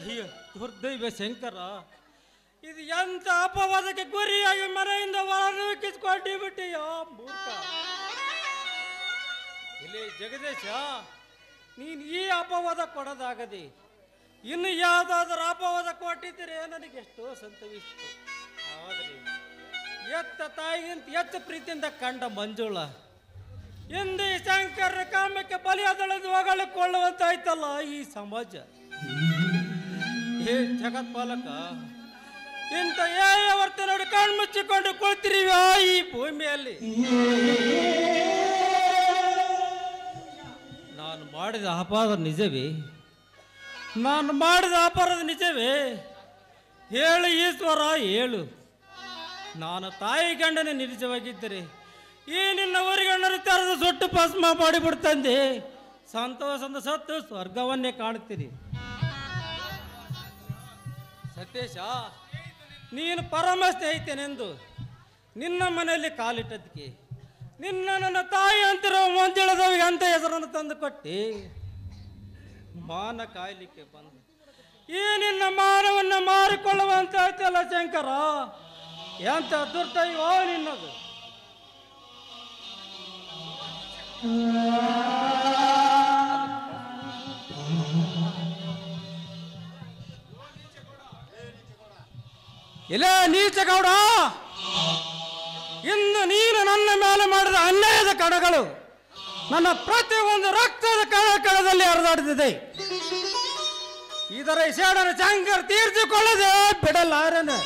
ಅಯ್ಯೋ ದುರ್ದೈವ ಶಂಕರ, ಇದು ಎಂತ ಅಪವಾದಕ್ಕೆ ಗುರಿಯಾಗಿ ಮನೆಯಿಂದ ಹೊರನೂಕಿಸ್ಕೊಂಡು ಬಿಟ್ಟಿಯೋ ಮೂರ್ಖ. ಇಲ್ಲಿ ಜಗದೀಶ, ನೀನು ಈ ಅಪವಾದ ಕೊಡೋದಾಗದೆ ಇನ್ನು ಯಾವುದಾದ್ರೂ ಅಪವಾದ ಕೊಟ್ಟಿದ್ದರೆ ನನಗೆಷ್ಟೋ ಸಂತವಿಸ್ತು. ಆದರೆ ಎತ್ತ ತಾಯಿಗಿಂತ ಎತ್ತ ಪ್ರೀತಿಯಿಂದ ಕಂಡ ಮಂಜುಳ ಇಂದು ಈ ಶಂಕರ ಕಾಮಕ್ಕೆ ಬಲಿಯಾದಳೆದು ಹೊಗಳಿಕೊಳ್ಳುವಂತಾಯ್ತಲ್ಲ ಈ ಸಮಾಜ. ಹೇ ಜಗತ್ಪಾಲಕ, ಇಂಥ ಯಾವರ್ತ ನೋಡಿ ಕಣ್ಮುಚ್ಚಿಕೊಂಡು ಕುಳಿತಿರಿವ ಈ ಭೂಮಿಯಲ್ಲಿ. ನಾನು ಮಾಡಿದ ಅಪರಾಧ ನಿಜವೇ? ನಾನು ಮಾಡಿದ ಅಪರಾಧ ನಿಜವೇ? ಹೇಳು ಈಶ್ವರ, ಹೇಳು. ನಾನು ತಾಯಿ ಗಂಡನೇ ನಿಜವಾಗಿದ್ದರೆ ಈ ನಿನ್ನ ಊರಿಗಣ್ಣರು ತೆರೆದು ಸುಟ್ಟು ಭಸ್ಮ ಮಾಡಿಬಿಡ್ತಂದೆ ಸಂತೋಷದ ಸತ್ತು ಸ್ವರ್ಗವನ್ನೇ ಕಾಣುತ್ತೀರಿ. ಸತೀಶ, ನೀನು ಪರಮ ಸ್ನೇಹಿತನೆಂದು ನಿನ್ನ ಮನೆಯಲ್ಲಿ ಕಾಲಿಟ್ಟದಕ್ಕೆ ನಿನ್ನ ನನ್ನ ತಾಯಿ ಅಂತಿರೋ ಮಂಜುಳದವಿಗೆ ಅಂತ ಹೆಸರನ್ನು ತಂದು ಕೊಟ್ಟು ಮಾನ ಕಾಯಲಿಕ್ಕೆ ಬಂದು ಈ ನಿನ್ನ ಮಾನವನ್ನು ಮಾರಿಕೊಳ್ಳುವಂತ ಆಯ್ತಲ್ಲ ಶಂಕರ. ಎಂತ ದುರ್ದೈವ ನಿನ್ನದು. ಇಲ್ಲ ನೀಚಗೌಡ, ಇನ್ನು ನೀನು ನನ್ನ ಮೇಲೆ ಮಾಡಿದ ಅನ್ಯಾಯದ ಕಣಗಳು ನನ್ನ ಪ್ರತಿಯೊಂದು ರಕ್ತದ ಕಣದಲ್ಲಿ ಹರಿದಾಡುತ್ತಿದೆ. ಇದರ ಶೇಡನ ಶಂಕರ್ ತೀರ್ಚಿಕೊಳ್ಳದೆ ಬಿಡಲಾರನು.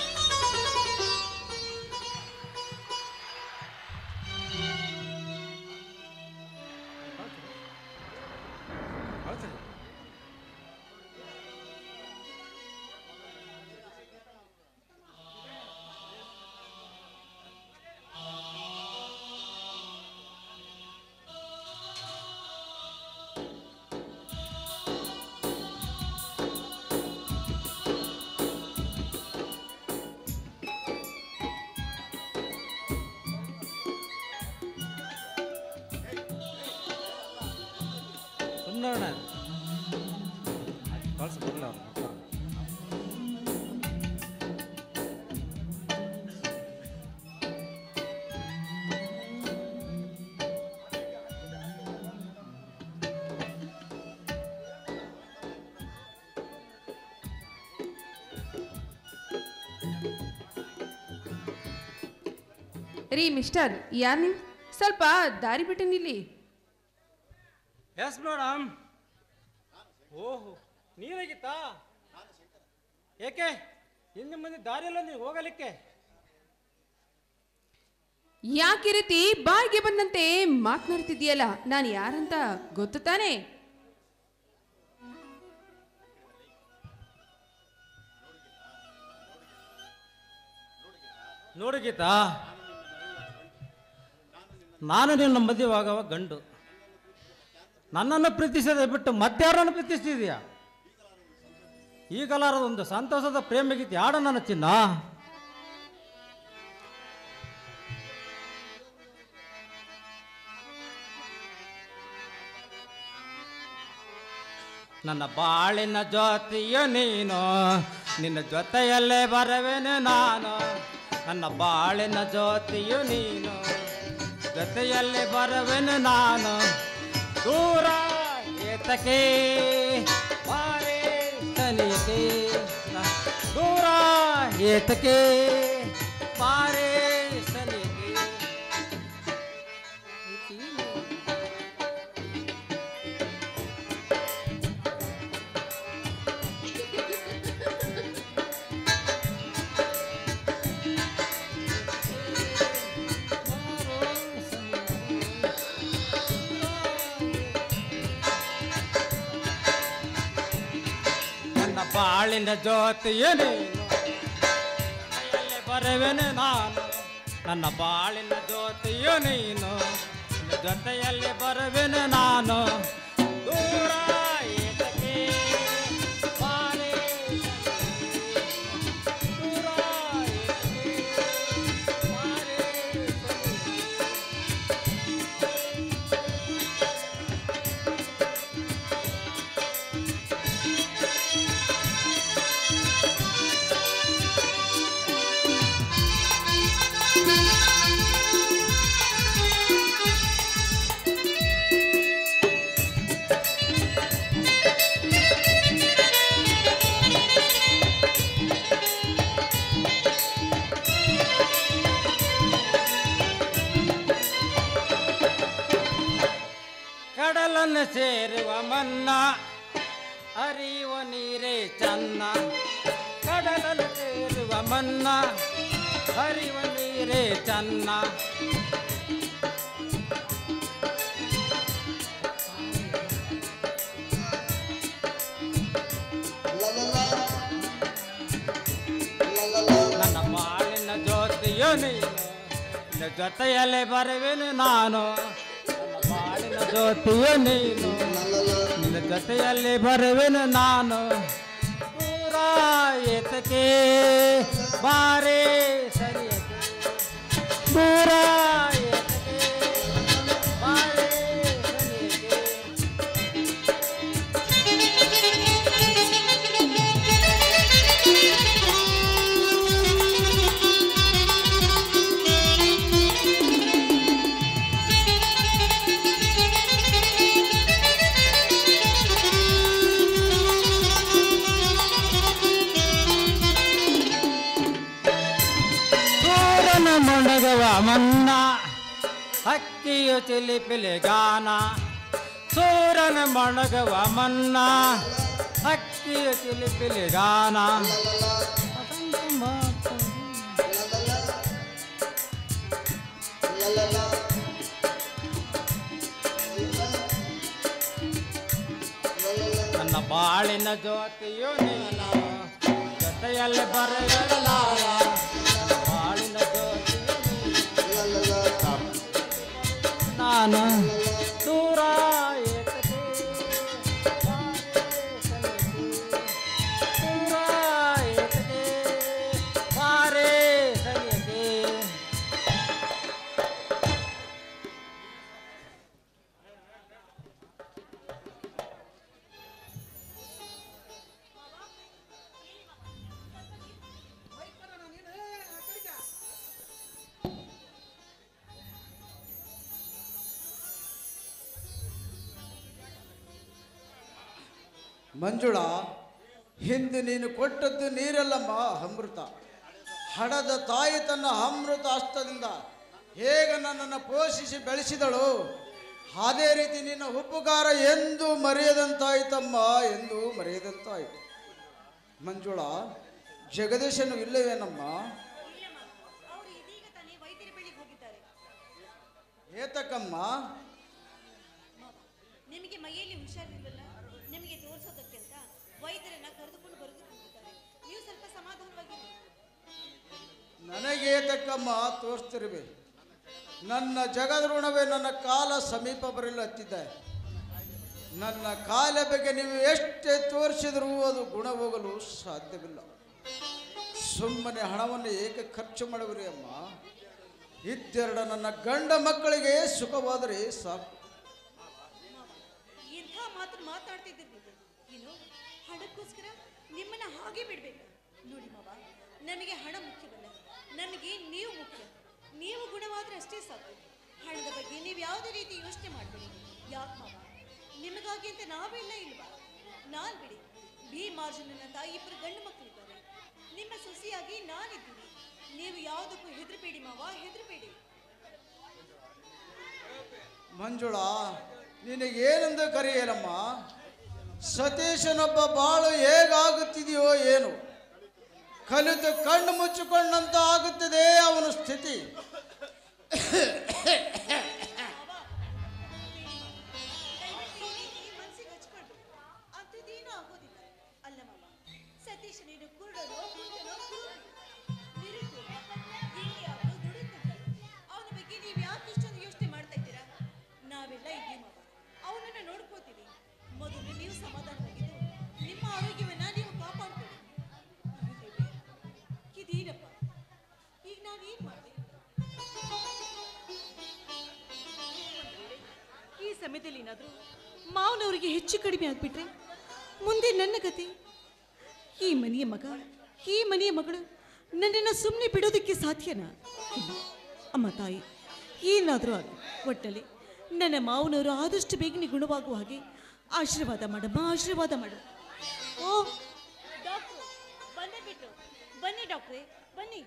ರೀ ಮಿಸ್ಟರ್, ಯಾರು ನೀವು? ಸ್ವಲ್ಪ ದಾರಿ ಬಿಟ್ಟು ನಿಲ್ಲಿ. Yes madam. ಓಹೋ, ನೀನಾಗಿತ್ತಾ? ಏಕೆ ಇನ್ನು ಮುಂದೆ ದಾರಿಯಲ್ಲ ನೀವು ಹೋಗಲಿಕ್ಕೆ? ಯಾಕೆ ರೀತಿ ಬಾಯಿಗೆ ಬಂದಂತೆ ಮಾತನಾಡ್ತಿದ್ಯಲ್ಲ? ನಾನು ಯಾರಂತ ಗೊತ್ತು ತಾನೆ? ನೋಡು ಗೀತಾ, ನಾನು ನಿನ್ನ ಮದುವೆಯಾಗವ ಗಂಡು. ನನ್ನನ್ನು ಪ್ರೀತಿಸದೆ ಬಿಟ್ಟು ಮತ್ತಾರನ್ನು ಪ್ರೀತಿಸ್ತಿದೀಯಾ? ಈಗಲಾರದ ಒಂದು ಸಂತೋಷದ ಪ್ರೇಮ ಗೀತೆ ಆಡ ನನ್ನ ಚಿನ್ನ. ನನ್ನ ಬಾಳಿನ ಜ್ಯೋತಿಯು ನೀನು, ನಿನ್ನ ಜೊತೆಯಲ್ಲೇ ಬರುವೆನು ನಾನು. ನನ್ನ ಬಾಳಿನ ಜ್ಯೋತಿಯು ನೀನು, ಜೊತೆಯಲ್ಲೇ ಬರುವೆನು ನಾನು. ದೂರ ಏತಕ್ಕೆ ಬಾರೆ ತನಿಯಕ್ಕೆ, ದೂರ ಏತಕ್ಕೆ ಬಾರೆ ಸನಿಯಕ್ಕೆ. ಬಾಳಿನ ಜ್ಯೋತಿಯು ನೀನು, ಜೊತೆಯಲ್ಲೇ ಬರುವೆನು ನಾನು. ನನ್ನ ಬಾಳಿನ ಜ್ಯೋತಿಯು ನೀನು, ಜೊತೆಯಲ್ಲಿ ಬರುವೆನು ನಾನು. ದೂರ ಏತಕ್ಕೆ ಬಾರೆ, ದೂರ ಏತಕ್ಕೆ ಬಾರೆ. ಕಡಲನ್ನು ಸೇರುವ ಮನ್ನ ಹರಿಯುವ ನೀರೇ ಚನ್ನ ಕಡಲನ್ನು ಸೇರುವ ಮನ್ನ ಹರಿಯುವ ನೀರೇ ಚನ್ನ ನನ್ನ ಬಾಳಿನ ಜ್ಯೋತಿಯೋ ನೀನು ನಿನ್ನ ಜೊತೆಯಲ್ಲೇ ಬರುವೆನು ನಾನು ನನ್ನ ಬಾಳಿನ ಜ್ಯೋತಿಯೋ ನೀನು ನಿನ್ನ ಜೊತೆಯಲ್ಲಿ ಬರುವೆನು ನಾನು ದೂರ ಏತಕ್ಕೆ ಬಾರೇ ಸರಿಯಕ್ಕೆ ದೂರ ಏತಕ್ಕೆ ಬಾರೇ ಸರಿಯಕ್ಕೆ ಮೊಣಗವ ಮನ್ನ ಹಕ್ಕಿಯು ಚಿಲಿಪಿಲಿ ಗಾನ ಸೂರನ ಮೊಣಗವ ಮನ್ನ ಹಕ್ಕಿಯು ಚಿಲಿಪಿಲಿ ಗಾನ ನನ್ನ ಬಾಳಿನ ಜ್ಯೋತಿಯು ನೀನು ಜೊತೆಯಲ್ಲಿ ಬರಗಲ್ಲ ಬಾಳಿನ ಜ್ಯೋತಿಯು ನಾನು ದೂರ ಏತಕ್ಕೆ ದೂರ ಏತಕ್ಕೆ ಬಾರೇ ಸರಿಯಕ್ಕೆ ಮಂಜುಳಾ, ಹಿಂದೆ ನೀನು ಕೊಟ್ಟದ್ದು ನೀರಲ್ಲಮ್ಮ ಅಮೃತ. ಹಡದ ತಾಯಿ ತನ್ನ ಅಮೃತ ಹಸ್ತದಿಂದ ಹೇಗೆ ನನ್ನನ್ನು ಪೋಷಿಸಿ ಬೆಳೆಸಿದಳು, ಅದೇ ರೀತಿ ನಿನ್ನ ಉಪಕಾರ ಎಂದು ಮರೆಯದಂತಾಯಿತಮ್ಮ, ಎಂದು ಮರೆಯದಂತಾಯಿತು. ಮಂಜುಳಾ, ಜಗದೀಶನು ಇಲ್ಲವೇನಮ್ಮ? ಏತಕ್ಕಮ್ಮ? ನಿಮಗೆ ಮೈಯಲ್ಲಿ ಹುಷಾರಿರಲಿಲ್ಲ, ನಿಮಗೆ ತೋರಿಸೋದಕ್ಕೆ ಅಂತ ವೈದ್ಯರನ್ನ ಕರೆದುಕೊಂಡು ಬರುತ್ತಿದ್ದಾರೆ. ನೀವು ಸ್ವಲ್ಪ ಸಮಾಧಾನವಾಗಿರಿ. ನನಗೆ ಏತಕ್ಕಮ್ಮ ತೋರಿಸ್ತಿರುವೆ? ನನ್ನ ಜಗದ ಋಣವೇ ನನ್ನ ಕಾಲ ಸಮೀಪ ಬರಲು ಹತ್ತಿದ್ದೆ. ನನ್ನ ಕಾಲ ಬಗ್ಗೆ ನೀವು ಎಷ್ಟೇ ತೋರಿಸಿದರೂ ಅದು ಗುಣ ಹೋಗಲು ಸಾಧ್ಯವಿಲ್ಲ. ಸುಮ್ಮನೆ ಹಣವನ್ನು ಏಕೆ ಖರ್ಚು ಮಾಡುವಿರಿ ಅಮ್ಮ? ಇದ್ದೆರಡು ನನ್ನ ಗಂಡ ಮಕ್ಕಳಿಗೆ ಸುಖವಾದರೆ ಸಾಕು. ಇಂಥ ಮಾತು ಮಾತಾಡ್ತಿದ್ದೀರಿ. ಏನು ಹಣಕ್ಕೋಸ್ಕರ ನಿಮ್ಮನ್ನ ಹಾಗೆ ಬಿಡ್ಬೇಕು? ನೋಡಿ ಮಾವ, ನಮಗೆ ಹಣ ಮುಖ್ಯವಲ್ಲ, ನಮಗೆ ನೀವು ಮುಖ್ಯ. ನೀವು ಗುಣವಾದ್ರೆ ಅಷ್ಟೇ ಸಾಕು. ಹಣದ ಬಗ್ಗೆ ನೀವು ಯಾವುದೇ ರೀತಿ ಯೋಚನೆ ಮಾಡಬೇಡಿ. ಯಾಕೆ ಮಾವ, ನಿಮಗಾಗಿ ಅಂತ ನಾವೆಲ್ಲ ಇಲ್ವಾ? ನಾನ್ ಬಿಡಿ, ಭೀಮಾರ್ಜುನನ ಇಬ್ಬರು ಗಂಡು ಮಕ್ಕಳಿದ್ದಾರೆ. ನಿಮ್ಮ ಸೊಸೆಯಾಗಿ ನಾನಿದ್ದೀನಿ. ನೀವು ಯಾವುದಕ್ಕೂ ಹೆದರಬೇಡಿ ಮಾವ, ಹೆದರಬೇಡಿ. ಮಂಜುಳಾ, ನಿನಗೇನೆಂದು ಕರೆಯಲಮ್ಮ? ಸತೀಶನೊಬ್ಬ ಬಾಳು ಹೇಗಾಗುತ್ತಿದೆಯೋ ಏನು, ಕಲಿತು ಕಣ್ಣು ಮುಚ್ಚಿಕೊಂಡಂತ ಆಗುತ್ತದೆ ಅವನ ಸ್ಥಿತಿ. ಮನಸ್ಸಿಗೆ ಹಚ್ಕೊಂಡು ಅಂಥದ್ದೇನೂ ಆಗೋದಿಲ್ಲ ಅಲ್ಲ ಮಾವ. ಸತೀಶ್ ನೀನು ಕುರುಡನೋ ಕುಂಟನೋ ಅವನ ಬಗ್ಗೆ ನೀವು ಯಾಕೆ ಇಷ್ಟೊಂದು ಯೋಚನೆ ಮಾಡ್ತಾ ಇದ್ದೀರಾ? ನಾವೆಲ್ಲ ಇದ್ದೀವಿ ಮಾವ, ಅವನನ್ನ ನೋಡ್ಕೋತೀವಿ. ಮೊದಲು ನೀವು ಸಮಾಧಾನವಾಗಿದ್ದು ನಿಮ್ಮ ಆರೋಗ್ಯವನ್ನ ನೀವು ಕಾಪಾಡ್ಕೊಳ್ಳಿ. ಇದೇನಪ್ಪ, ಈಗ ನಾನೇನ್ ಮಾಡಿದೆ? ಈ ಸಮಯದಲ್ಲಿ ಏನಾದರೂ ಮಾವನವರಿಗೆ ಹೆಚ್ಚು ಕಡಿಮೆ ಆಗ್ಬಿಟ್ರೆ ಮುಂದೆ ನನ್ನ ಗತಿ. ಈ ಮನೆಯ ಮಗ, ಈ ಮನೆಯ ಮಗಳು ನನ್ನನ್ನು ಸುಮ್ಮನೆ ಬಿಡೋದಕ್ಕೆ ಸಾಧ್ಯನಾ? ಇಲ್ಲ ಅಮ್ಮ ತಾಯಿ, ಏನಾದರೂ ಆಗಲಿ, ಒಟ್ಟಲ್ಲಿ ನನ್ನ ಮಾವನವರು ಆದಷ್ಟು ಬೇಗನೆ ಗುಣವಾಗುವ ಹಾಗೆ ಆಶೀರ್ವಾದ ಮಾಡಮ್ಮ, ಆಶೀರ್ವಾದ ಮಾಡು. ಓ ಡಾಕ್ಟ್ರು ಬಂದೇ ಬಿಟ್ಟು, ಬನ್ನಿ ಡಾಕ್ಟ್ರೇ, ಬನ್ನಿ.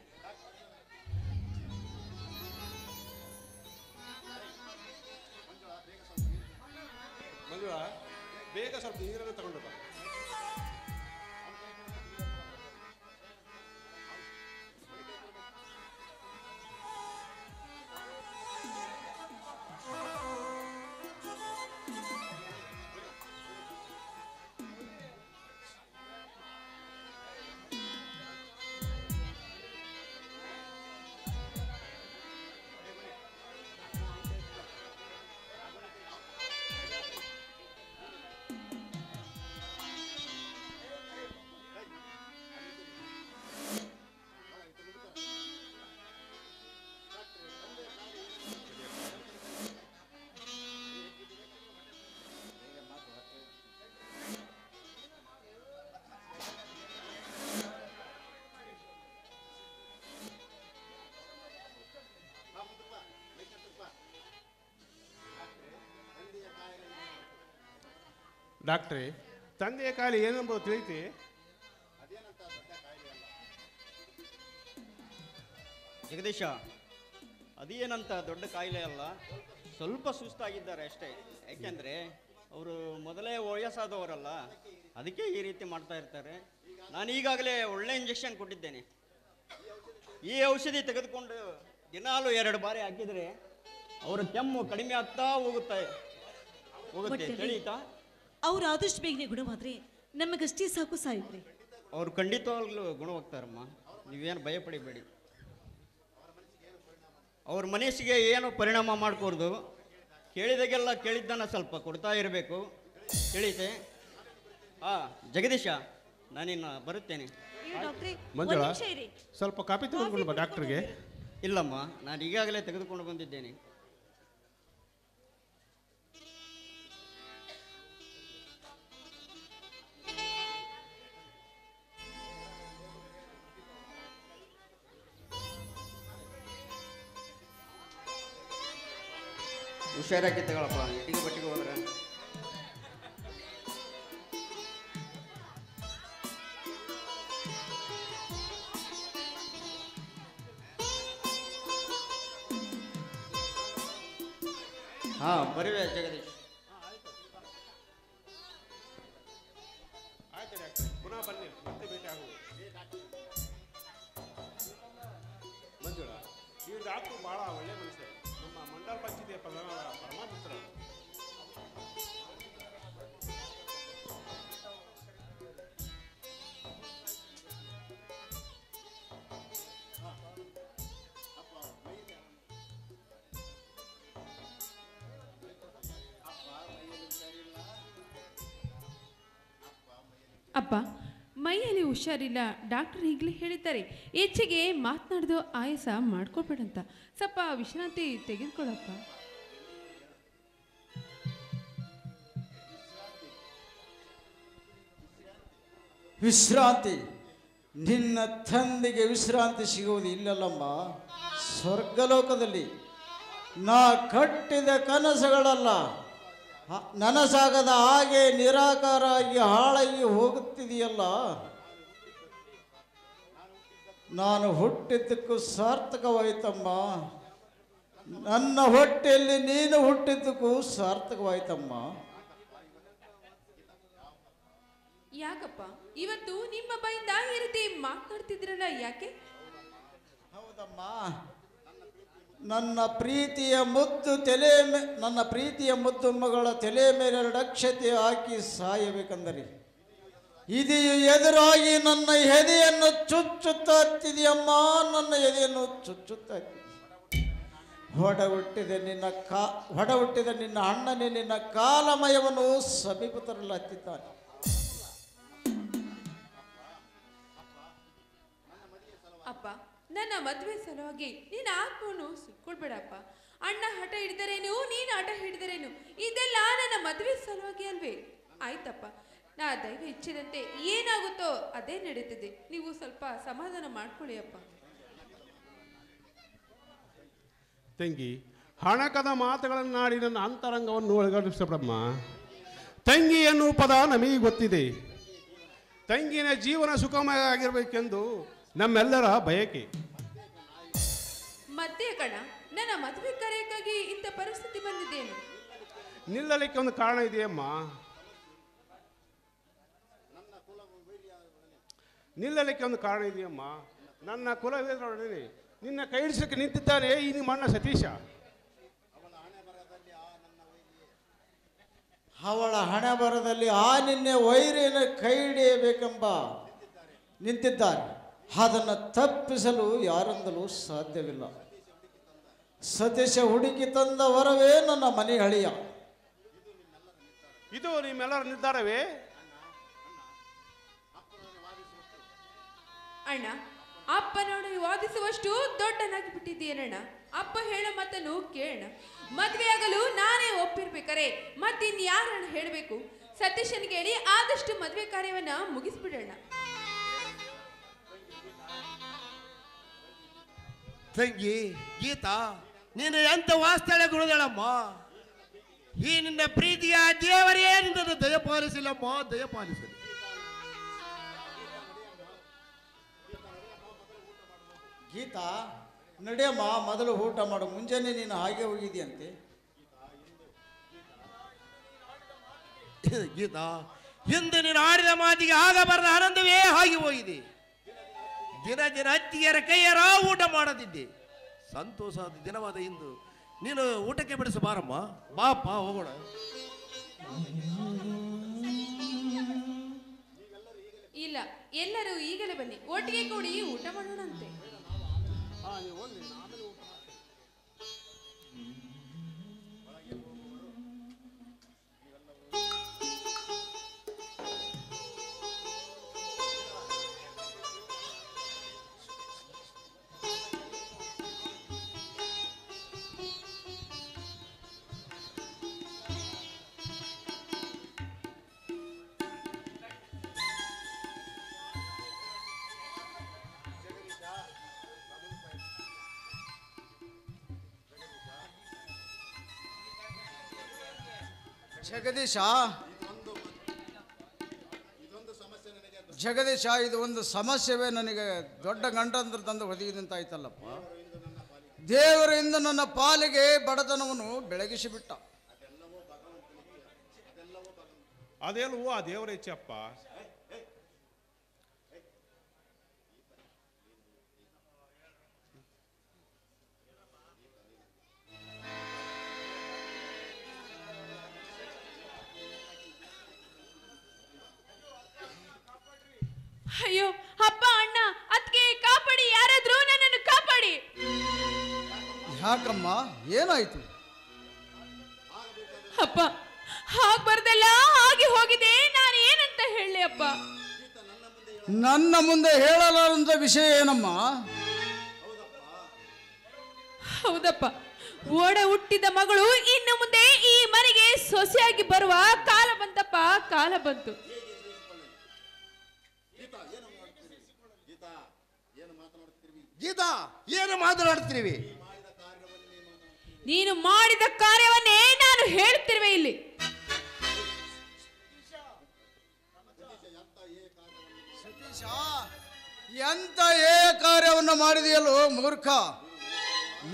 ಮಂಜುಳ, ಬೇಗ ಸ್ವಲ್ಪ ನೀರನ್ನು ತಗೊಂಡು ಬಾ. ಡಾಕ್ಟ್ರೇ, ತಂದೆಯ ಕಾಯಿಲೆ ಏನೆಂಬುದು ತಿಳಿತಿ? ಜಗದೀಶ, ಅದೇನಂತ ದೊಡ್ಡ ಕಾಯಿಲೆ ಅಲ್ಲ, ಸ್ವಲ್ಪ ಸುಸ್ತಾಗಿದ್ದಾರೆ ಅಷ್ಟೇ. ಯಾಕೆಂದರೆ ಅವರು ಮೊದಲೇ ವಯಸ್ಸಾದವರಲ್ಲ, ಅದಕ್ಕೆ ಈ ರೀತಿ ಮಾಡ್ತಾ ಇರ್ತಾರೆ. ನಾನು ಈಗಾಗಲೇ ಒಳ್ಳೆ ಇಂಜೆಕ್ಷನ್ ಕೊಟ್ಟಿದ್ದೇನೆ. ಈ ಔಷಧಿ ತೆಗೆದುಕೊಂಡು ದಿನಾಲು 2 ಬಾರಿ ಹಾಕಿದರೆ ಅವರ ಕೆಮ್ಮು ಕಡಿಮೆ ಆಗ್ತಾ ಹೋಗುತ್ತೆ. ತಿಳಿಯುತ್ತಾ? ಅವ್ರು ಆದಷ್ಟು ಬೇಗನೆ ಗುಣವಾದ್ರೆ ನಮಗಷ್ಟೇ ಸಾಕು ಸಾಯಿಬ್ರಿ. ಅವರು ಖಂಡಿತವಾಗ್ಲೂ ಗುಣವಾಗ್ತಾರಮ್ಮ, ನೀವೇನು ಭಯ ಪಡಿಬೇಡಿ. ಅವ್ರ ಮನಸ್ಸಿಗೆ ಏನು ಪರಿಣಾಮ ಮಾಡ್ಕೊಡ್ದು, ಕೇಳಿದಾಗೆಲ್ಲ ಕೇಳಿದ್ದನ್ನು ಸ್ವಲ್ಪ ಕೊಡ್ತಾ ಇರಬೇಕು. ತಿಳಿತೆ? ಜಗದೀಶ, ನಾನಿನ್ನು ಬರುತ್ತೇನೆ. ಮಂಜುಳ, ಸ್ವಲ್ಪ ಕಾಪಿ ತೆಗೆದುಕೊಂಡು ಬಾ ಡಾಕ್ಟ್ರಿಗೆ. ಇಲ್ಲಮ್ಮ, ನಾನು ಈಗಾಗಲೇ ತೆಗೆದುಕೊಂಡು ಬಂದಿದ್ದೇನೆ. ಹುಷಾರಾಗಿ ತಗೊಳಪ್ಪ, ಇಟ್ಟಿಗೆ ಬಟ್ಟಿಗೆ ಹೋದ್ರೆ. ಬರುವೆ ಜಗದೀಶ್. ಆಯ್ತು ಡಾಕ್ಟ್ರೆ, ಪುನಃ ಬನ್ನಿ, ಮತ್ತೆ ಭೇಟಿ ಆಗುವುದು. ಮಂಜುಳ, ಈ ಡಾಕ್ಟ್ರು ಭಾಳ ಒಳ್ಳೆ ಮನುಷ್ಯ. ನಮ್ಮ ಮಂಡಲ ಪಂಚಾಯತಿಯ ಪರಮಾಧಿಕಾರಿ. ಅಪ್ಪ, ಮೈಯಲ್ಲಿ ಹುಷಾರಿಲ್ಲ, ಡಾಕ್ಟರ್ ಈಗಲೇ ಹೇಳಿದ್ದಾರೆ, ಹೆಚ್ಚಿಗೆ ಮಾತನಾಡ್ದು ಆಯಾಸ ಮಾಡ್ಕೊಬೇಡಂತ. ಸ್ವಲ್ಪ ವಿಶ್ರಾಂತಿ ತೆಗೆದುಕೊಳ್ಳಪ್ಪ. ವಿಶ್ರಾಂತಿ? ನಿನ್ನ ತಂದೆಗೆ ವಿಶ್ರಾಂತಿ ಸಿಗುವುದು ಇಲ್ಲಲ್ಲಮ್ಮ, ಸ್ವರ್ಗಲೋಕದಲ್ಲಿ. ನಾ ಕಟ್ಟಿದ ಕನಸುಗಳಲ್ಲ, ನನಸಾಗದ ಹಾಗೆ ನಿರಾಕಾರಾಗಿ ಹಾಳಾಗಿ ಹೋಗುತ್ತಿದೆಯಲ್ಲ. ನಾನು ಹುಟ್ಟಿದ್ದಕ್ಕೂ ಸಾರ್ಥಕವಾಯ್ತಮ್ಮ. ನನ್ನ ಹೊಟ್ಟೆಯಲ್ಲಿ ನೀನು ಹುಟ್ಟಿದ್ದಕ್ಕೂ ಸಾರ್ಥಕವಾಯ್ತಮ್ಮ. ಯಾಕಪ್ಪ ಇವತ್ತು ನಿಮ್ಮ ಬಾಯಿಂದ ಈ ರೀತಿ ಮಾತನಾಡ್ತಿದ್ರಲ್ಲ, ಯಾಕೆ? ಹೌದಮ್ಮ, ನನ್ನ ಪ್ರೀತಿಯ ಮುದ್ದು ಮಗಳ ತಲೆ ಮೇಲೆ 2 ಅಕ್ಷತೆ ಹಾಕಿ ಸಾಯಬೇಕಂದರೆ ಇದೆಯು ಎದುರಾಗಿ ನನ್ನ ಎದೆಯನ್ನು ಚುಚ್ಚುತ್ತಾ ಹತ್ತಿದೆಯಮ್ಮ. ನನ್ನ ಎದೆಯನ್ನು ಚುಚ್ಚುತ್ತಾ ಹೊಡ ಹುಟ್ಟಿದ ನಿನ್ನ ಅಣ್ಣನೇ ನಿನ್ನ ಕಾಲಮಯವನ್ನು ಸಮೀಪ ತರಲು ಹತ್ತಿದ್ದಾನೆ. ಅಪ್ಪ, ನನ್ನ ಮದುವೆ ಸಲುವಾಗಿ ನೀನು ಆತ್ಮವನ್ನು ಸುಟ್ಕೊಳ್ಬೇಡಪ್ಪ. ಅಣ್ಣ ಹಠ ಹಿಡಿದರೇನು, ನೀನು ಹಠ ಹಿಡಿದರೇನು, ಇದೆಲ್ಲ ನನ್ನ ಮದುವೆ ಸಲುವಾಗಿ ಅಲ್ವೇ? ಆಯ್ತಪ್ಪ, ನಾ ದೈವ ಇಚ್ಛೆದಂತೆ ಏನಾಗುತ್ತೋ ಅದೇ ನಡೀತದೆ. ನೀವು ಸ್ವಲ್ಪ ಸಮಾಧಾನ ಮಾಡ್ಕೊಳ್ಳಿ ಅಪ್ಪ. ತಂಗಿ, ಹಣಕದ ಮಾತುಗಳನ್ನಾಡಿ ನನ್ನ ಅಂತರಂಗವನ್ನು ಒಳಗಡಿಸಬ್ರಮ್ಮ. ತಂಗಿ ಎನ್ನುವ ಪದ ನಮಗೆ ಗೊತ್ತಿದೆ. ತಂಗಿನ ಜೀವನ ಸುಖಮಯ ಆಗಿರಬೇಕೆಂದು ನಮ್ಮೆಲ್ಲರ ಬಯಕೆ. ಮತ್ತೆ ಕಣ, ನನ್ನ ಮದುವೆ ಕಾರ್ಯಕ್ಕಾಗಿ ಇಂಥ ಪರಿಸ್ಥಿತಿ ಬಂದಿದ್ದೇನು? ನಿಲ್ಲಲಿಕ್ಕೆ ಒಂದು ಕಾರಣ ಇದೆಯಮ್ಮ. ನಿಲ್ಲಲಿಕ್ಕೆ ಒಂದು ಕಾರಣ ಇದೆಯಮ್ಮ. ನನ್ನ ಕುಲವೇದರೊಡನೆ ನಿನ್ನ ಕೈ ಹಿಡಿಸಲಿಕ್ಕೆ ನಿಂತಿದ್ದಾನೆ ಈ ನಿಮ್ಮ ಅಣ್ಣ ಸತೀಶ. ಅವಳ ಹಣೆ ಬರದಲ್ಲಿ ಆ ನಿನ್ನೆ ವೈರಿಯನ್ನು ಕೈ ಹಿಡಿಯಬೇಕೆಂಬ ನಿಂತಿದ್ದಾರೆ. ಅದನ್ನು ತಪ್ಪಿಸಲು ಯಾರಿಂದಲೂ ಸಾಧ್ಯವಿಲ್ಲ. ಸತೀಶ ಹುಡುಕಿ ತಂದ ವರವೇ ನನ್ನ ಮನೆ ಹಳಿಯ. ಇದು ನಿಮ್ಮೆಲ್ಲರ ನಿರ್ಧಾರವೇ? ಅಣ್ಣ, ಅಪ್ಪನೊಡನೆ ವಾದಿಸುವಷ್ಟು ದೊಡ್ಡನಾಗಿ ಬಿಟ್ಟಿದ್ದೀನಣ್ಣ. ಅಪ್ಪ ಹೇಳೋ ಮಾತನ್ನು ಕೇಳೋಣ. ಮದ್ವೆಯಾಗಲು ನಾನೇ ಒಪ್ಪಿರ್ಬೇಕಾರೆ ಮತ್ತಿನ್ಯಾರಣ್ಣ ಹೇಳಬೇಕು? ಸತೀಶನ್ಗೆ ಹೇಳಿ ಆದಷ್ಟು ಮದ್ವೆ ಕಾರ್ಯವನ್ನ ಮುಗಿಸ್ಬಿಡೋಣ. ತಂಗಿ ಗೀತಾ, ನೀನು ಎಂತ ವಾಸ್ತಳ ಗುಣದಳಮ್ಮ. ಈ ನಿನ್ನ ಪ್ರೀತಿಯ ದೇವರೇ ನಿನ್ನನ್ನು ದಯಪಾಲಿಸಿಲ್ಲಮ್ಮ, ದಯಪಾಲಿಸಲಿ. ಗೀತಾ, ನಡೆಯಮ್ಮ, ಮೊದಲು ಊಟ ಮಾಡು. ಮುಂಜಾನೆ ನೀನು ಹಾಗೆ ಹೋಗಿದೆಯಂತೆ. ಗೀತಾ, ಇಂದು ನೀನು ಆಡಿದ ಮಾತಿಗೆ ಆಗಬಾರದ ಆನಂದವೇ ಆಗಿ ಹೋಗಿದೆ. ದಿನ ದಿನ ಅತ್ತಿಗೆಯರ ಕೈಯರ ಊಟ ಮಾಡದಿದ್ದೆ. ಸಂತೋಷದ ದಿನವಾದ ಇಂದು ನೀನು ಊಟಕ್ಕೆ ಬಿಡಿಸಬಾರಮ್ಮ. ಬಾಪ ಹೋಗೋಣ. ಇಲ್ಲ, ಎಲ್ಲರೂ ಈಗಲೇ ಬನ್ನಿ, ಒಟ್ಟಿಗೆ ಕೂಡಿ ಊಟ ಮಾಡೋಣಂತೆ. ಜಗದೀಶ, ಇದು ಒಂದು ಸಮಸ್ಯೆವೇ. ನನಗೆ ದೊಡ್ಡ ಗಂಡಂದ್ರ ತಂದು ಹೊದಿದಂತಾಯ್ತಲ್ಲಪ್ಪ. ದೇವರಿಂದ ನನ್ನ ಪಾಲಿಗೆ ಬಡತನವನ್ನು ಬೆಳಗಿಸಿಬಿಟ್ಟ. ಅದೆಲ್ಲವೂ ಆ ದೇವರ ಇಚ್ಛೆಯಪ್ಪ. ಅಯ್ಯೋ ಅಪ್ಪ, ಅಣ್ಣ, ಅದಕ್ಕೆ ಕಾಪಾಡಿ, ಯಾರಾದ್ರೂ ನನ್ನನ್ನು ಕಾಪಾಡಿ. ಯಾಕಮ್ಮ, ಏನಾಯ್ತು? ಅಪ್ಪ, ಆಗ್ಬಾರ್ದೆಲ್ಲ ಹಾಗೆ ಹೋಗಿದೆ. ನಾನು ಏನಂತ ಹೇಳಲಿ ಅಪ್ಪ? ನನ್ನ ಮುಂದೆ ಹೇಳಲಾರಂತ ವಿಷಯ ಏನಮ್ಮ? ಹೌದಪ್ಪ, ಓಡ ಹುಟ್ಟಿದ ಮಗಳು ಇನ್ನು ಮುಂದೆ ಈ ಮನೆಗೆ ಸೊಸೆಯಾಗಿ ಬರುವ ಕಾಲ ಬಂತಪ್ಪ, ಕಾಲ ಬಂತು. ಗೀತಾ, ಏನು ಮಾತನಾಡ್ತೀವಿ? ನೀನು ಮಾಡಿದ ಕಾರ್ಯವನ್ನೇ ನಾನು ಹೇಳುತ್ತಿರುವೆ ಇಲ್ಲಿ. ಸತೀಶ, ಎಂತ ಏ ಕಾರ್ಯವನ್ನು ಮಾಡಿದೆಯಲ್ಲೋ ಮೂರ್ಖ.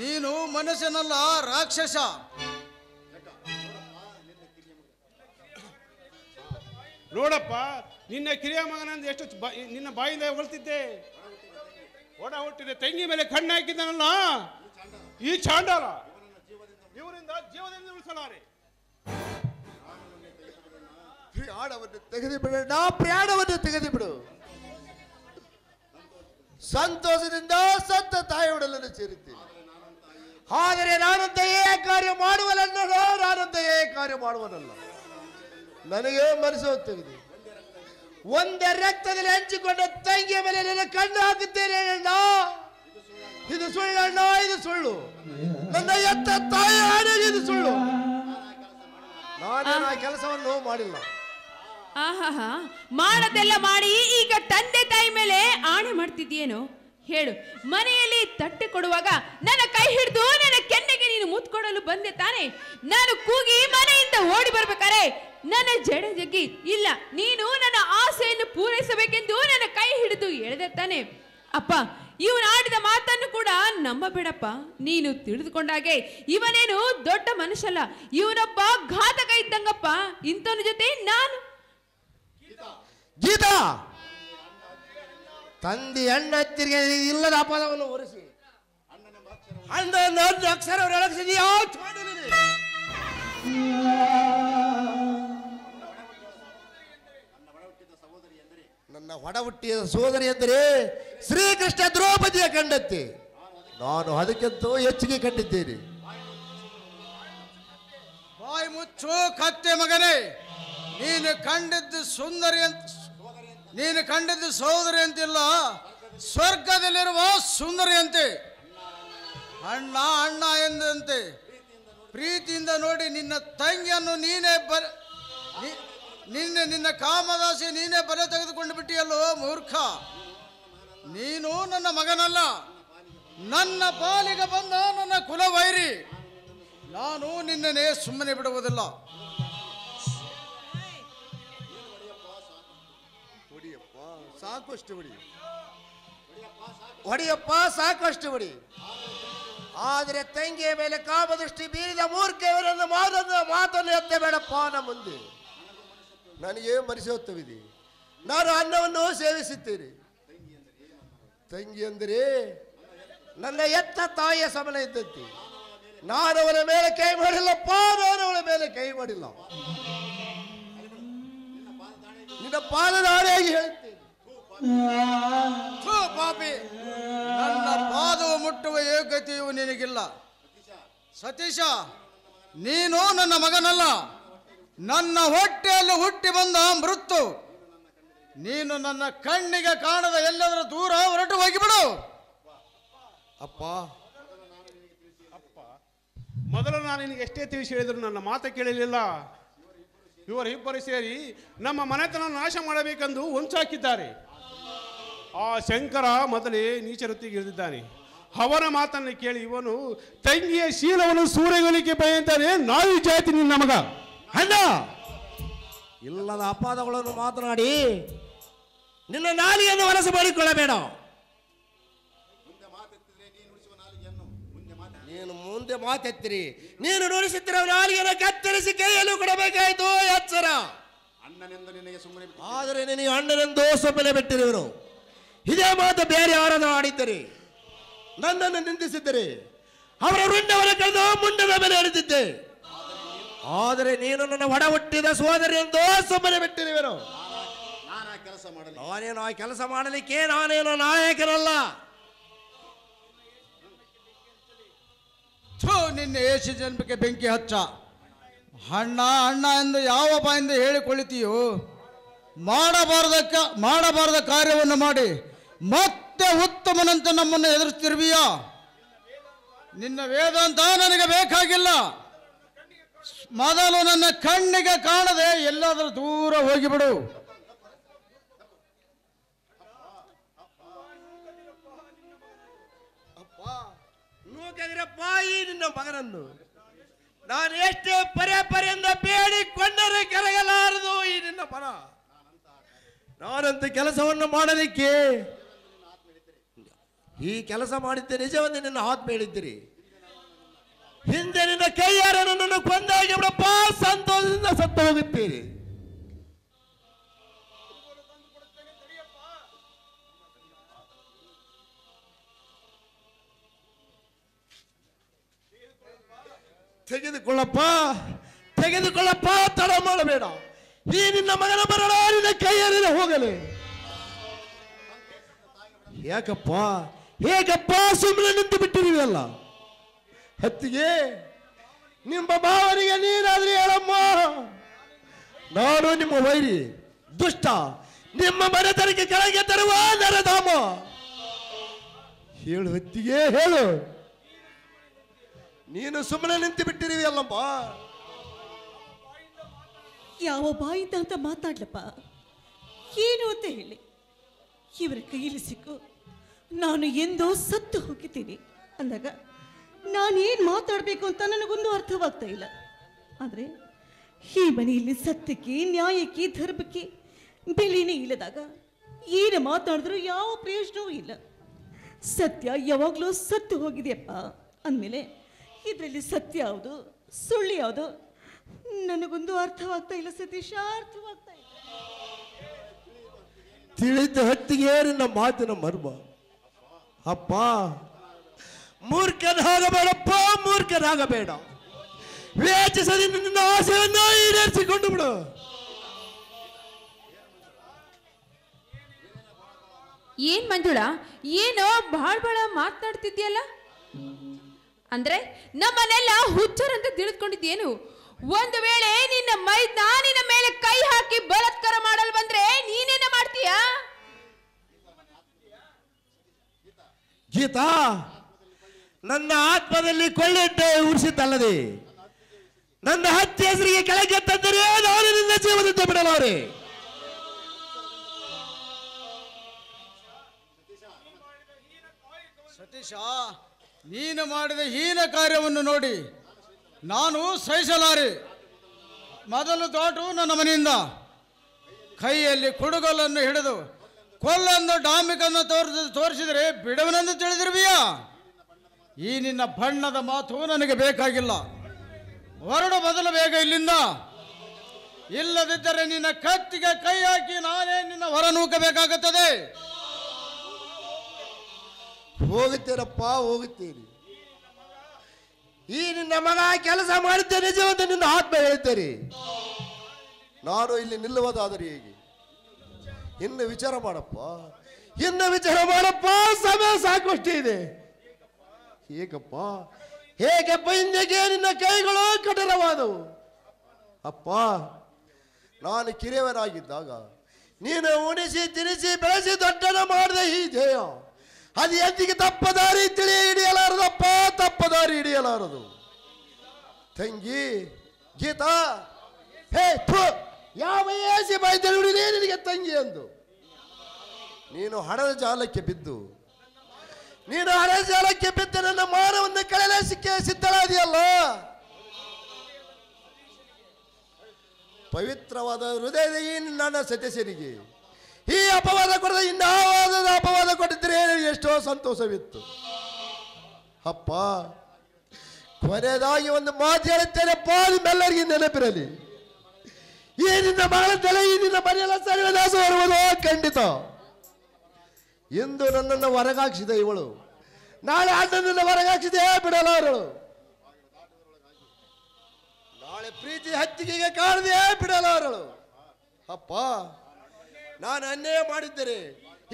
ನೀನು ಮನುಷ್ಯನಲ್ಲ, ರಾಕ್ಷಸ. ನೋಡಪ್ಪ, ನಿನ್ನ ಕಿರಿಯ ಮಗನಂದು ಎಷ್ಟು ನಿನ್ನ ಬಾಯಿಂದ ಹೊಳ್ತಿದ್ದೆ. ಒಡ ಹುಟ್ಟಿದೆ ತಂಗಿ ಮೇಲೆ ಕಣ್ಣು ಹಾಕಿದ್ದಾನಲ್ಲ ಈ ಚಾಂಡಾಲ. ಇವರಿಂದ ಜೀವದಿಂದ ಉಳಿಸಲಾರೆ. ಪ್ರಾಣವನ್ನು ತೆಗೆದು ಬಿಡೋಣ, ಪ್ರಾಣವನ್ನು ತೆಗೆದು ಬಿಡು. ಸಂತೋಷದಿಂದ ಸತ್ತ ತಾಯಿ ಒಡಲನ್ನು ಸೇರಿದ್ದೇನೆ. ಆದರೆ ನಾನಂತೆಯೇ ಕಾರ್ಯ ಮಾಡುವನಲ್ಲ, ನಾನಂತೆಯೇ ಕಾರ್ಯ ಮಾಡುವನಲ್ಲ. ನನಗೆ ಮನಸ್ಸು ತೆಗೆದು ಒಂದೇ ರಕ್ತದಲ್ಲಿ ಹಂಚಿಕೊಂಡ ತಂಗಿಯ ಮೇಲೆ ನನ್ನ ಕಣ್ಣು ಹಾಕುತ್ತೇನೆ ಅಣ್ಣ. ಇದು ಸುಳ್ಳಣ್ಣ, ಇದು ಸುಳ್ಳು. ನನ್ನ ಎತ್ತ ತಾಯಿ ಆನೆಗೆ ಇದು ಸುಳ್ಳು. ನಾನೇನು ಆ ಕೆಲಸವನ್ನು ಮಾಡಿಲ್ಲ. ಆಹಾ, ಮಾಡದೆಲ್ಲ ಮಾಡಿ ಈಗ ತಂದೆ ತಾಯಿ ಮೇಲೆ ಆಣೆ ಮಾಡ್ತಿದ್ಯೇನು? ಹೇಳು, ಮನೆಯಲ್ಲಿ ತಟ್ಟೆ ಕೊಡುವಾಗ ನನ್ನ ಕೈ ಹಿಡಿದು ನನ್ನ ಕೆನ್ನೆಗೆ ನೀನು ಮುತ್ಕೊಡಲು ಬಂದೆ ತಾನೆ? ನಾನು ಕೂಗಿ ಮನೆಯಿಂದ ಓಡಿ ಬರ್ಬೇಕಾರೆ ನನ್ನ ಜಡ ಜಗ್ಗಿ ಇಲ್ಲ, ನೀನು ನನ್ನ ಆಸೆಯನ್ನು ಪೂರೈಸಬೇಕೆಂದು ನನ್ನ ಕೈ ಹಿಡಿದು ಎಳೆದೆ ತಾನೆ? ಅಪ್ಪ, ಇವನು ಆಡಿದ ಮಾತನ್ನು ಕೂಡ ನಂಬಬೇಡಪ್ಪ. ನೀನು ತಿಳಿದುಕೊಂಡಾಗೆ ಇವನೇನು ದೊಡ್ಡ ಮನುಷ್ಯಲ್ಲ, ಇವನೊಬ್ಬ ಘಾತಕ ಇದ್ದಂಗಪ್ಪ. ಇಂಥವನ ಜೊತೆ ನಾನು ಗೀತಾ ತಂದೆ ಅಣ್ಣ ತಿರುಗಿ ಇಲ್ಲದ ಅಪದವನ್ನು ಹೊರಿಸಿ ಅಣ್ಣ ನನ್ನ ಅಕ್ಷರ ಒಳಗಿಸಿದೆಯಾ? ನನ್ನ ಒಡ ಹುಟ್ಟಿದ ಸೋದರಿ ಎಂದರೆ ಶ್ರೀಕೃಷ್ಣ ದ್ರೌಪದಿಯ ಕಂಡತ್ತೆ. ನಾನು ಅದಕ್ಕಿಂತ ಹೆಚ್ಚಿಗೆ ಕಂಡಿದ್ದೇನೆ. ಬಾಯಿ ಮುಚ್ಚು ಕತ್ತೆ ಮಗನೇ. ನೀನು ಕಂಡಿದ್ದು ಸುಂದರಿ ಅಂತ, ನೀನು ಕಂಡಿದ್ದು ಸೋದರಿ ಅಂತಿಲ್ಲ, ಸ್ವರ್ಗದಲ್ಲಿರುವ ಸುಂದರಿ ಅಂತೆ. ಅಣ್ಣ ಅಣ್ಣ ಎಂದಂತೆ ಪ್ರೀತಿಯಿಂದ ನೋಡಿ ನಿನ್ನ ತಂಗಿಯನ್ನು ನಿನ್ನ ಕಾಮದಾಸಿ ನೀನೇ ಬಲೆ ತೆಗೆದುಕೊಂಡು ಬಿಟ್ಟಿಯಲ್ಲೋ ಮೂರ್ಖ. ನೀನು ನನ್ನ ಮಗನಲ್ಲ, ನನ್ನ ಪಾಲಿಗೆ ಬಂದ ನನ್ನ ಕುಲವೈರಿ. ನಾನು ನಿನ್ನನ್ನೇ ಸುಮ್ಮನೆ ಬಿಡುವುದಿಲ್ಲ. ಸಾಕಷ್ಟು ಬಿಡಿ ಹೊಡಿಯಪ್ಪ, ಸಾಕಷ್ಟು ಬಿಡಿ. ಆದರೆ ತಂಗಿಯ ಮೇಲೆ ಕಾಮದೃಷ್ಟಿ ಬೀರಿದ ಮೂರ್ಖವರನ್ನು ಮಾತನ್ನು ಎತ್ತಬೇಡಪ್ಪ. ನಮ್ಮ ಮುಂದೆ ನನಗೆ ಮನಸ್ಸೋತ್ತವಿದೆ. ನಾನು ಅನ್ನವನ್ನು ಸೇವಿಸುತ್ತೇನೆ. ತಂಗಿ ಅಂದರೆ ನನ್ನ ಎತ್ತ ತಾಯಿಯ ಸಮನ ಇದ್ದಂತೆ. ನಾನು ಅವಳ ಮೇಲೆ ಕೈ ಮಾಡಿಲ್ಲಪ್ಪ, ನಾನು ಅವಳ ಮೇಲೆ ಕೈ ಮಾಡಿಲ್ಲ. ನಿನ್ನ ಪಾದದ ಆಣೆಯಾಗಿ ಹೇಳುತ್ತೇನೆ. ಪಾಪಿ, ನನ್ನ ಪಾದವು ಮುಟ್ಟುವ ಯೋಗ್ಯತೆಯು ನಿನಗಿಲ್ಲ. ಸತೀಶ, ನೀನು ನನ್ನ ಮಗನಲ್ಲ, ನನ್ನ ಹೊಟ್ಟೆಯಲ್ಲಿ ಹುಟ್ಟಿ ಬಂದ ಮೃತ್ತು. ನೀನು ನನ್ನ ಕಣ್ಣಿಗೆ ಕಾಣದ ಎಲ್ಲದರ ದೂರ ಹೊರಟು ಹೋಗಿಬಿಡು. ಅಪ್ಪ ಮೊದಲು ನಾನು ನಿನಗೆ ಎಷ್ಟೇ ತಿಳಿಸಿ ಹೇಳಿದ್ರು ನನ್ನ ಮಾತು ಕೇಳಲಿಲ್ಲ. ಇವರಿಬ್ಬರು ಸೇರಿ ನಮ್ಮ ಮನೆತನ ನಾಶ ಮಾಡಬೇಕೆಂದು ಹೊಂಚಾಕಿದ್ದಾರೆ. ಆ ಶಂಕರ ಮೊದಲೇ ನೀಚರೊತ್ತಿಗೆ ಇಳಿದಿದ್ದಾನೆ. ಅವನ ಮಾತನ್ನು ಕೇಳಿ ಇವನು ತಂಗಿಯ ಶೀಲವನ್ನು ಸೂರೆಗೊಲಿಕೆ ಬಯಂತಾನೆ. ನಾಯಿ ಜಾತಿ ನಿನ್ನ ಮಗ. ಅಣ್ಣ, ಇಲ್ಲದ ಅಪವಾದಗಳನ್ನು ಮಾತನಾಡಿ ನಿನ್ನ ನಾಲಿಯನ್ನು ಹೊಲಸು ಮಾಡಿಕೊಳ್ಳಬೇಡ. ನೀನು ಮುಂದೆ ಮಾತೆತ್ತಿರಿ, ನೀನು ನುಡಿಸುತ್ತಿರೋ ನಾಲಿಗೆಯನ್ನು ಕತ್ತರಿಸಿ ಕೈಯಲ್ಲೂ ಕೊಡಬೇಕಾಯಿತು. ಎಚ್ಚರ. ಆದರೆ ನಿನಗೆ ಅಣ್ಣನೆಂದು ಸುಮ್ಮನೆ ಬಿಟ್ಟಿರುವರು. ಇದೇ ಮಾತು ಬೇರೆ ಯಾರಾದರೂ ಆಡಿದ್ದರೆ, ನನ್ನನ್ನು ನಿಂದಿಸಿದ್ದರೆ ಅವರ ರುಂಡವರ ಕಳೆದು ಮುಂಡದ ಮೇಲೆ ಎಳೆದಿದ್ದೆ. ಆದರೆ ನೀನು ನನ್ನ ಒಡ ಹುಟ್ಟಿದ ಸೋದರಿ ಎಂದು ಸುಮ್ಮನೆ ಬಿಟ್ಟಿರುವೆನು. ನಾನೇನು ಆ ಕೆಲಸ ಮಾಡಲಿಕ್ಕೆ ನಾನೇನು ನಾಯಕನಲ್ಲ. ನಿನ್ನ ಏಷ ಜನ್ಮಕ್ಕೆ ಬೆಂಕಿ ಹಚ್ಚ. ಅಣ್ಣ ಅಣ್ಣ ಎಂದು ಯಾವ ಬಾಯಿಂದ ಹೇಳಿಕೊಳ್ಳುತ್ತೀಯೋ, ಮಾಡಬಾರದ ಕಾರ್ಯವನ್ನು ಮಾಡಿ ಮತ್ತೆ ಉತ್ತಮನಂತೆ ನಮ್ಮನ್ನು ಎದುರಿಸ್ತಿರ್ವೀಯ. ನಿನ್ನ ವೇದಾಂತ ನನಗೆ ಬೇಕಾಗಿಲ್ಲ. ಮೊದಲು ನನ್ನ ಕಣ್ಣಿಗೆ ಕಾಣದೆ ಎಲ್ಲಾದರೂ ದೂರ ಹೋಗಿಬಿಡು. ನೂಕದಿರಪ್ಪ ಈ ನಿನ್ನ ಮಗನನ್ನು. ನಾನು ಎಷ್ಟೇ ಪರೆಯಿಂದ ಬೇಡಿಕೊಂಡರೆ ಕೆಳಗಲಾರದು ಈ ನಿನ್ನ ಪರ. ನಾನಂತ ಕೆಲಸವನ್ನು ಮಾಡಲಿಕ್ಕೆ ಈ ಕೆಲಸ ಮಾಡಿದ್ದೆ ನಿಜವನ್ನೇ ನಿನ್ನ ಆತ್ಮ ಹೇಳಿದ್ದೀರಿ. ಹಿಂದೆ ನಿನ್ನ ಕೈಯಾರ ನನ್ನನ್ನು ಕೊಂದಾಗಿ ಬಿಡಪ್ಪ, ಸಂತೋಷದಿಂದ ಸತ್ತು ಹೋಗುತ್ತೀರಿ. ತೆಗೆದುಕೊಳ್ಳಪ್ಪ, ತಡ ಮಾಡಬೇಡ. ಈ ನಿನ್ನ ಮಗನ ಮರಣ ನಿನ್ನ ಕೈಯಲ್ಲಿ ಹೋಗಲಿ. ಹೇಗಪ್ಪ ಸುಮ್ಮನೆ ನಿಂತು ಬಿಟ್ಟಿರುವಲ್ಲ. ಹತ್ತಿಗೆ ನಿಮ್ಮ ಭಾವನಿಗೆ ನೀನಾದ್ರೂ ಹೇಳಮ್ಮ. ನಾನು ನಿಮ್ಮ ವೈರಿ ದುಷ್ಟ, ನಿಮ್ಮ ಮನೆತನಕ್ಕೆ ಕೆಳಗೆ ತರುವ ನರಧಾಮ. ಹೇಳು ಹತ್ತಿಗೆ, ಹೇಳು. ನೀನು ಸುಮ್ಮನೆ ನಿಂತು ಬಿಟ್ಟಿರುವಲ್ಲಮ್ಮ. ಯಾವ ಬಾಯಿಂದ ಅಂತ ಮಾತಾಡ್ಲಪ್ಪ, ಏನು ಅಂತ ಹೇಳಿ. ಇವರ ಕೈಯಲ್ಲಿ ಸಿಕ್ಕು ನಾನು ಎಂದೋ ಸತ್ತು ಹೋಗಿದ್ದೀನಿ ಅಂದಾಗ ನಾನೇನು ಮಾತಾಡಬೇಕು ಅಂತ ನನಗೊಂದು ಅರ್ಥವಾಗ್ತಾ ಇಲ್ಲ. ಆದರೆ ಈ ಮನೆಯಲ್ಲಿ ಸತ್ಯಕ್ಕೆ, ನ್ಯಾಯಕ್ಕೆ, ಧರ್ಮಕ್ಕೆ ಬೆಲೆನೇ ಇಲ್ಲದಾಗ ಏನು ಮಾತಾಡಿದ್ರೂ ಯಾವ ಪ್ರಯೋಜನವೂ ಇಲ್ಲ. ಸತ್ಯ ಯಾವಾಗಲೂ ಸತ್ತು ಹೋಗಿದೆಯಪ್ಪ ಅಂದಮೇಲೆ ಇದರಲ್ಲಿ ಸತ್ಯ ಯಾವುದು ಸುಳ್ಳು ಯಾವುದು ನನಗೊಂದು ಅರ್ಥವಾಗ್ತಾ ಇಲ್ಲ ಸತೀಶ, ಅರ್ಥವಾಗ್ತಾ ಇಲ್ಲ. ತಿಳಿದ ಹೊತ್ತಿಗೆ ನನ್ನ ಮಾತಿನ ಮರ್ಮ. ಅಪ್ಪ, ಮೂರ್ಖನಾಗಬೇಡಪ್ಪ, ಮೂರ್ಖನಾಗಬೇಡ. ವೇಚಿಸದೆ ನಿನ್ನ ಆಸೆಯನ್ನು ಈಡೇರಿಸಿಕೊಂಡು ಬಿಡು. ಏನ್ ಮಂಜುಳಾ, ಏನೋ ಬಾಳ ಮಾತನಾಡ್ತಿದ್ಯಲ್ಲ? ಅಂದ್ರೆ ನಮ್ಮನ್ನೆಲ್ಲ ಹುಚ್ಚರಂತ ತಿಳಿದುಕೊಂಡಿದ್ದೇನು? ಒಂದು ವೇಳೆ ನಿನ್ನ ನಿನ್ನ ಮೇಲೆ ಕೈ ಹಾಕಿ ಬಲಾತ್ಕಾರ ಮಾಡಲು ಬಂದ್ರೆ ನೀನೇನ ಮಾಡ್ತೀಯಾ? ಗೀತಾ, ನನ್ನ ಆತ್ಮದಲ್ಲಿ ಕೊಳ್ಳೆಡ್ಡೆ ಉರಿಸಿದ್ದಲ್ಲದೆ ನನ್ನ ಹತ್ಯೆ ಹೆಸರಿಗೆ ಕೆಳಗೆ ತಂದರೆ ನಾನು ನಿನ್ನ ಜೀವನದಿಂದ ಬಿಡಲಾರೆ. ಸತೀಶ, ನೀನು ಮಾಡಿದ ಹೀನ ಕಾರ್ಯವನ್ನು ನೋಡಿ ನಾನು ಸಹಿಸಲಾರೆ. ಮೊದಲು ದಾಟು ನನ್ನ ಮನೆಯಿಂದ. ಕೈಯಲ್ಲಿ ಕುಡುಗೋಲನ್ನು ಹಿಡಿದು ಕೊಲ್ಲೊಂದು ಡಾಂಬಿಕನ್ನು ತೋರಿಸಿದರೆ ಬಿಡುವನೆಂದು ತಿಳಿದಿರುವಿಯಾ? ಈ ನಿನ್ನ ಬಣ್ಣದ ಮಾತು ನನಗೆ ಬೇಕಾಗಿಲ್ಲ. ಹೊರಡು ಮೊದಲು ಬೇಗ ಇಲ್ಲಿಂದ. ಇಲ್ಲದಿದ್ದರೆ ನಿನ್ನ ಕತ್ತಿಗೆ ಕೈ ಹಾಕಿ ನಾನೇ ನಿನ್ನ ಹೊರ ನೂಕಬೇಕಾಗುತ್ತದೆ. ಹೋಗುತ್ತೇನಪ್ಪ, ಹೋಗುತ್ತೇನೆ. ಈ ನಿನ್ನ ಮಗ ಕೆಲಸ ಮಾಡಿದ್ದೆ ನಿಜವಂತ ನಿನ್ನ ಆತ್ಮ ಹೇಳ್ತೇನೆ. ನಾನು ಇಲ್ಲಿ ನಿಲ್ಲುವುದಾದರೆ ಹೇಗೆ? ಇನ್ನು ವಿಚಾರ ಮಾಡಪ್ಪ, ಇನ್ನು ವಿಚಾರ ಮಾಡಪ್ಪ. ಸಮಯ ಸಾಕಷ್ಟು ಇದೆ. ಹೇಗಪ್ಪ, ಹೇಗಪ್ಪ ಹಿಂದೆಗೆ ನಿನ್ನ ಕೈಗಳು ಕಠಿಣವಾದವು. ಅಪ್ಪ, ನಾನು ಕಿರಿಯವನಾಗಿದ್ದಾಗ ನೀನು ಉಣಿಸಿ ತಿನಿಸಿ ಬೆಳೆಸಿ ದೊಡ್ಡನ ಮಾಡಿದ ಈ ಧ್ಯೇಯ ಅದು ಎಂದಿಗೆ ತಪ್ಪದಾರಿ ಹಿಡಿಯಲಾರದಪ್ಪ, ತಪ್ಪದಾರಿ ಹಿಡಿಯಲಾರದು. ತಂಗಿ ಗೀತಾ, ಹೇ ಯಾವ ಏಸಿ ಬಾಯ್ದಲ್ಲಿ ನಿನಗೆ ತಂಗಿ ಅಂದು ನೀನು ಹಣದ ಜಾಲಕ್ಕೆ ಬಿದ್ದು ನನ್ನ ಮಾನವನ್ನು ಕಳೆಯಲು ಸಿದ್ಧಳಾದಿಯಲ್ಲ. ಪವಿತ್ರವಾದ ಹೃದಯದ ಈ ನನ್ನ ಸದಸ್ಯರಿಗೆ ಈ ಅಪವಾದ ಕೊಡದ ಇನ್ನಾವಾದ ಅಪವಾದ ಕೊಟ್ಟಿದ್ರೆ ಎಷ್ಟೋ ಸಂತೋಷವಿತ್ತು. ಅಪ್ಪ, ಕೊನೆಯದಾಗಿ ಒಂದು ಮಾತು ಹೇಳುತ್ತೇನೆಪ್ಪ, ನಿಮ್ಮೆಲ್ಲರಿಗೆ ನೆನಪಿರಲಿ. ಈ ನಿನ್ನ ಮಗಳ ತಲೆ ಈ ನಿನ್ನ ಮನೆಯಲ್ಲ ಸರ್ವನಾಶ ಬರುವುದು ಖಂಡಿತ. ಇಂದು ನನ್ನನ್ನು ಹೊರಗಾಕ್ಷಿದ ಇವಳು, ನಾಳೆ ಅಣ್ಣನನ್ನು ಹೊರಗಾಕ್ಷಿದೆ ಬಿಡಲಾರಳು. ನಾಳೆ ಪ್ರೀತಿ ಹತ್ತಿಗೆಗೆ ಕಾಣದೆ ಬಿಡಲಾರಳು. ಅಪ್ಪ, ನಾನು ಅನ್ಯಾಯ ಮಾಡಿದ್ದರೆ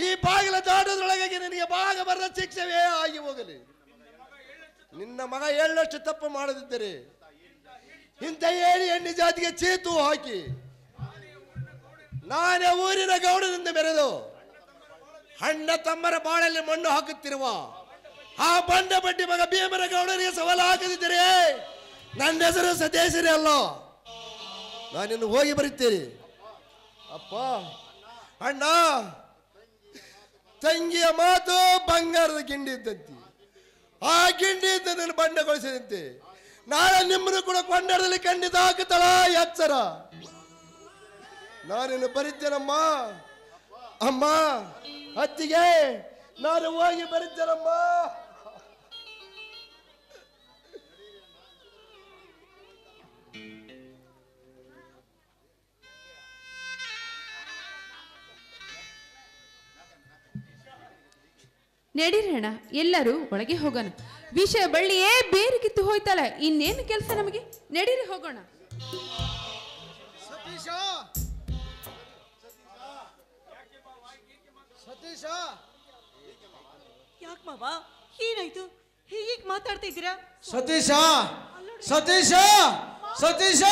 ಈ ಬಾಗಿಲ ದಾಟದೊಳಗೆ ನನಗೆ ಭಾಗ ಬರದ ಶಿಕ್ಷೆವೇ ಆಗಿ ಹೋಗಲಿ. ನಿನ್ನ ಮಗ ಎಳ್ಳಷ್ಟು ತಪ್ಪು ಮಾಡದಿದ್ದರೆ ಇಂಥ ಏಳಿ ಹೆಣ್ಣು ಜಾತಿಗೆ ಚೀತು ಹಾಕಿ ನಾನೇ ಊರಿನ ಗೌಡನಿಂದ ಮೆರೆದು ಅಣ್ಣ ತಮ್ಮರ ಬಾಳಲ್ಲಿ ಮಣ್ಣು ಹಾಕುತ್ತಿರುವ ಆ ಬಂಡ ಬಡ್ಡಿ ಮಗ ಭೀಮರ ಗೌಡನಿಗೆ ಸವಾಲು ಹಾಕದಿದ್ದರೆ ನನ್ನ ಹೆಸರು ಸತೀಶನೇ ಅಲ್ಲ. ನಾನಿನ್ನು ಹೋಗಿ ಬರುತ್ತೇನೆ. ಅಪ್ಪ, ಅಣ್ಣ, ತಂಗಿಯ ಮಾತು ಬಂಗಾರದ ಗಿಂಡಿ ಇದ್ದಂತೆ. ಆ ಗಿಂಡಿ ಇದ್ದ ನನ್ನ ಬಣ್ಣಗೊಳಿಸಿದಂತೆ ನಾಳೆ ನಿಮ್ಮನ್ನು ಕೂಡ ಕೊಂಡಾಡದಲ್ಲಿ ಖಂಡಿತ ಹಾಕುತ್ತಳ ಎಚ್ಚರ. ನಾನಿನ್ನು ಬರಿದ್ದೇನಮ್ಮ. ಅಮ್ಮ, ಅತ್ತಿಗೆ, ನಾನು ಹೋಗಿ ಬರಿದ್ದೇನಮ್ಮ. ನಡೀರಣ, ಎಲ್ಲರೂ ಒಳಗೆ ಹೋಗೋಣ. ವಿಷಯ ಬಳ್ಳಿಯೇ ಬೇರೆ ಕಿತ್ತು ಹೋಯ್ತಲ್ಲ, ಇನ್ನೇನು ಕೆಲಸ ನಮಗೆ? ನಡೀರಿ ಹೋಗೋಣ. ಸತೀಶ, ಸತೀಶ, ಯಾಕೆ ಮಾವ, ಏನಾಯ್ತು? ಹೀಗೆ ಮಾತಾಡ್ತಾ ಇದ್ದೀರಾ? ಸತೀಶ, ಸತೀಶ, ಸತೀಶ.